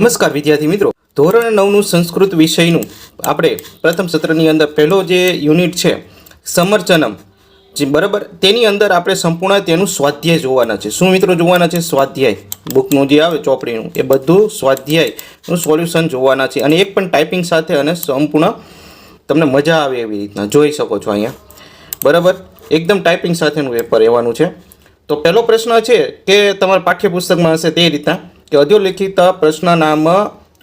નમસ્કાર વિદ્યાર્થી મિત્રો, ધોરણ 9નું સંસ્કૃત વિષયનું આપણે પ્રથમ સત્રની અંદર પહેલો જે યુનિટ છે સમર્ચનમ, જે બરાબર તેની અંદર આપણે સંપૂર્ણ તેનું સ્વાધ્યાય જોવાના છે. શું મિત્રો જોવાના છે? સ્વાધ્યાય બુકનું જે આવે ચોપડીનું એ બધું સ્વાધ્યાયનું સોલ્યુશન જોવાના છે, અને એક પણ ટાઈપિંગ સાથે, અને સંપૂર્ણ તમને મજા આવે એવી રીતના જોઈ શકો છો અહીંયા. બરાબર, એકદમ ટાઈપિંગ સાથેનું પેપર રહેવાનું છે. તો પહેલો પ્રશ્ન છે કે તમારા પાઠ્યપુસ્તકમાં હશે તે રીતના કે અધોલિખિત પ્રશ્ન નામ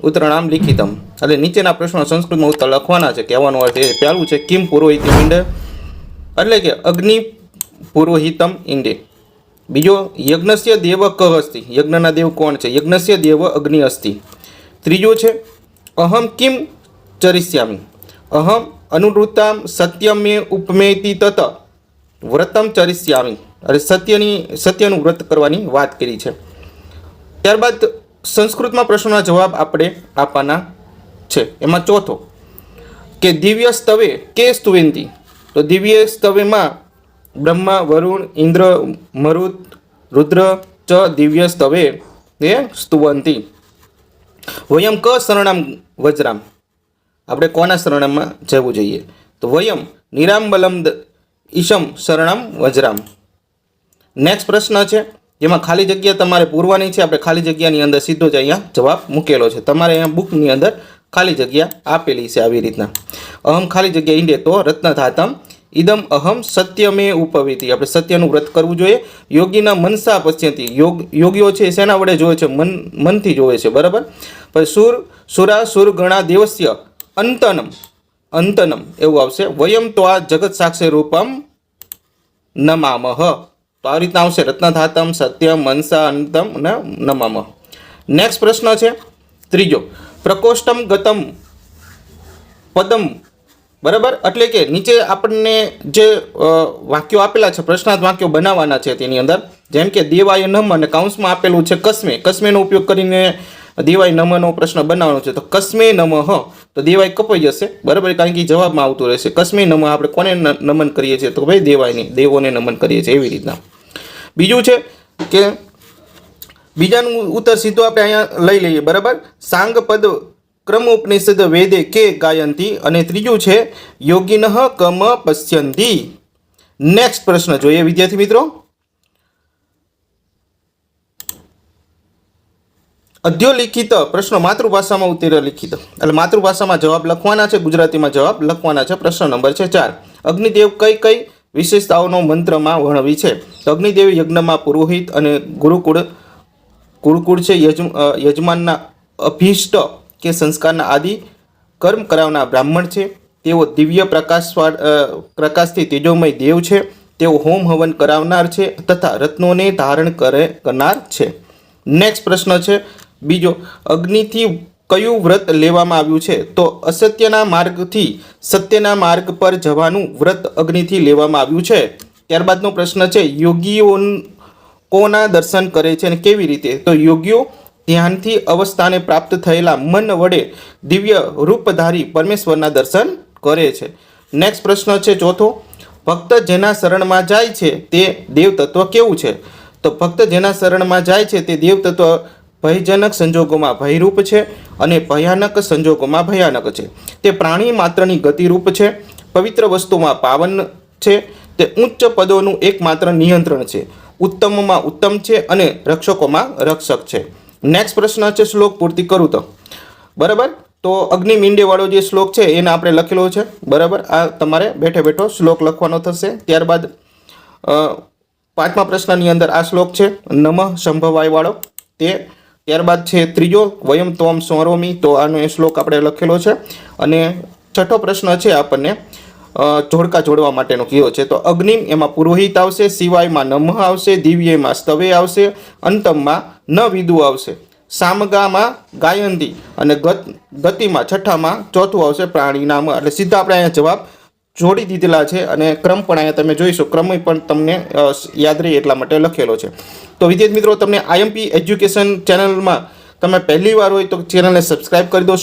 ઉત્તરનામ લિખિતમ, એટલે નીચેના પ્રશ્નો સંસ્કૃતમાં ઉત્તર લખવાના છે. કહેવાનો અર્થ એ પહેલું છે કિમ પુરોહિતમ ઇન્ડે, એટલે કે અગ્નિ પુરોહિતમ ઇન્ડે. બીજો યજ્ઞસ્ય દેવ કહ અસ્તિ, યજ્ઞના દેવ કોણ છે? યજ્ઞસ્ય દેવ અગ્નિ અસ્તિ. ત્રીજો છે અહમ કિમ ચરિષ્યામિ, અહમ અનુવૃત્તામ સત્યમે ઉપમેતિ તત વ્રતમ ચરિષ્યામિ, એટલે સત્યનું વ્રત કરવાની વાત કરી છે. ત્યારબાદ સંસ્કૃતમાં પ્રશ્નોના જવાબ આપણે આપવાના છે. એમાં ચોથો કે દિવ્ય સ્તવે કે સ્તુવેંતી, તો દિવ્ય સ્તવેમાં બ્રહ્મા, વરુણ, ઇન્દ્ર, મરુત, રુદ્ર ચ દિવ્ય સ્તવે એ સ્તુવંતી. વયમ ક શરણમ વજરામ, આપણે કોના શરણમાં જવું જોઈએ? તો વયમ નિરામબલમ ઈશમ શરણમ વજરામ. નેક્સ્ટ પ્રશ્ન છે જેમાં ખાલી જગ્યા તમારે પૂરવાની છે. આપણે ખાલી જગ્યાની અંદર સીધો જ અહીંયા જવાબ મૂકેલો છે. તમારે અહીંયા બુકની અંદર ખાલી જગ્યા આપેલી છે આવી રીતના. અહમ ખાલી જગ્યા ઈંડે તો રત્નધાતમ ઇદમ અહમ સત્યમે ઉપવેતી, આપણે સત્યનું વ્રત કરવું જોઈએ. યોગીના મનસા પશ્યંતી, યોગીઓ છે શેના વડે જોવે છે? મનથી જોવે છે. બરાબર. પછી સુરા સુરગણા દેવસ્ય અંતનમ એવું આવશે. વયમ તો આ જગત સાક્ષી રૂપમ નમામહ, તો આ રીતના આવશે રત્નધાતમ, સત્યમ, મનસા, અંતમ અને નમામહ. નેક્સ્ટ પ્રશ્ન છે ત્રીજો, પ્રકોષ્ઠમ ગતમ પદમ. બરાબર, એટલે કે નીચે આપણને જે વાક્યો આપેલા છે, પ્રશ્નાર્થ વાક્યો બનાવવાના છે તેની અંદર, જેમ કે દેવાય નમ અને કાઉન્સમાં આપેલું છે કસ્મેનો ઉપયોગ કરીને દેવાય નમનો પ્રશ્ન બનાવવાનો છે. તો કસ્મે નમઃ, તો દેવાય કપાઈ જશે. બરાબર, કારણ કે જવાબમાં આવતું રહેશે કસ્મે નમઃ. આપણે કોને નમન કરીએ છીએ? તો ભાઈ દેવાયની, દેવોને નમન કરીએ છીએ એવી રીતના. બીજું છે કે બીજાનું ઉત્તર સીધો આપણે અહીંયા લઈ લઈએ. બરાબર, સાંગ પદ ક્રમોપનિષદ વેદે કે ગાયંતી, અને ત્રીજું છે યોગિનઃ કમ પશ્યંતી. નેક્સ્ટ પ્રશ્ન જોઈએ વિદ્યાર્થી મિત્રો. અધ્યલિખિત પ્રશ્નો માતૃભાષામાં ઉત્તર લિખિત, એટલે માતૃભાષામાં જવાબ લખવાના છે, ગુજરાતીમાં જવાબ લખવાના છે. પ્રશ્ન નંબર છે 4, અગ્નિદેવ કઈ વિશેષતાઓનો મંત્રમાં વર્ણવી છે? તો અગ્નિદેવ યજ્ઞમાં પુરોહિત અને ગુરુકુળ છે, યજમાનના અભિષ્ટ કે સંસ્કારના આદિ કર્મ કરાવનાર બ્રાહ્મણ છે, તેઓ દિવ્ય પ્રકાશથી તેજોમય દેવ છે, તેઓ હોમ હવન કરાવનાર છે તથા રત્નોને ધારણ કરનાર છે. નેક્સ્ટ પ્રશ્ન છે બીજો, અગ્નિથી કયું વ્રત લેવામાં આવ્યું છે? તો અસત્યના માર્ગથી સત્યના માર્ગ પર જવાનું વ્રત અગ્નિથી લેવામાં આવ્યું છે. ત્યારબાદનો પ્રશ્ન છે યોગીઓ કોના દર્શન કરે છે અને કેવી રીતે? તો યોગીઓ ધ્યાનથી અવસ્થાને પ્રાપ્ત થયેલા મન વડે દિવ્ય રૂપધારી પરમેશ્વરના દર્શન કરે છે. નેક્સ્ટ પ્રશ્ન છે ચોથો, ભક્ત જેના શરણમાં જાય છે તે દેવતત્વ કેવું છે? તો ભક્ત જેના શરણમાં જાય છે તે દેવતત્વ ભયજનક સંજોગોમાં ભયરૂપ છે અને ભયાનક સંજોગોમાં ભયાનક છે. તે પ્રાણી માત્રની ગતિરૂપ છે, પવિત્ર વસ્તુમાં પાવન છે, તે ઉચ્ચ પદોનું એકમાત્ર નિયંત્રણ છે, ઉત્તમમાં ઉત્તમ છે અને રક્ષકોમાં રક્ષક છે. નેક્સ્ટ પ્રશ્ન છે શ્લોક પૂર્તિ કરું તો. બરાબર, તો અગ્નિ મીંડેવાળો જે શ્લોક છે એને આપણે લખેલો છે. બરાબર, આ તમારે બેઠે બેઠો શ્લોક લખવાનો થશે. ત્યારબાદ પાંચમા પ્રશ્નની અંદર આ શ્લોક છે નમઃ સંભવાય વાળો તે. ત્યારબાદ છે ત્રીજો વયમ ત્વમ સ્મરોમી, તો આનો એ શ્લોક આપણે લખેલો છે. અને છઠ્ઠો પ્રશ્ન છે આપણને જોડકા જોડવા માટેનો કયો છે? તો અગ્નિમ એમાં પુરોહિત આવશે, શિવાયમાં નમઃ આવશે, દિવ્યમાં સ્તવે આવશે, અંતમમાં ન વિદુ આવશે, સામગામાં ગાયંતી અને ગતિમાં છઠ્ઠામાં ચોથું આવશે પ્રાણી નામ. એટલે સીધા આપણે અહીંયા જવાબ જોડી દીધેલા છે અને ક્રમ પણ અહીંયા તમે જોઈશો, ક્રમ પણ તમને યાદ રહે એટલા માટે લખેલો છે. તો વિદ્યાર્થી મિત્રો, તમને આઈએમપી એજ્યુકેશન ચેનલમાં તમે પહેલી વાર હોય તો ચેનલને સબસ્ક્રાઈબ કરી દો.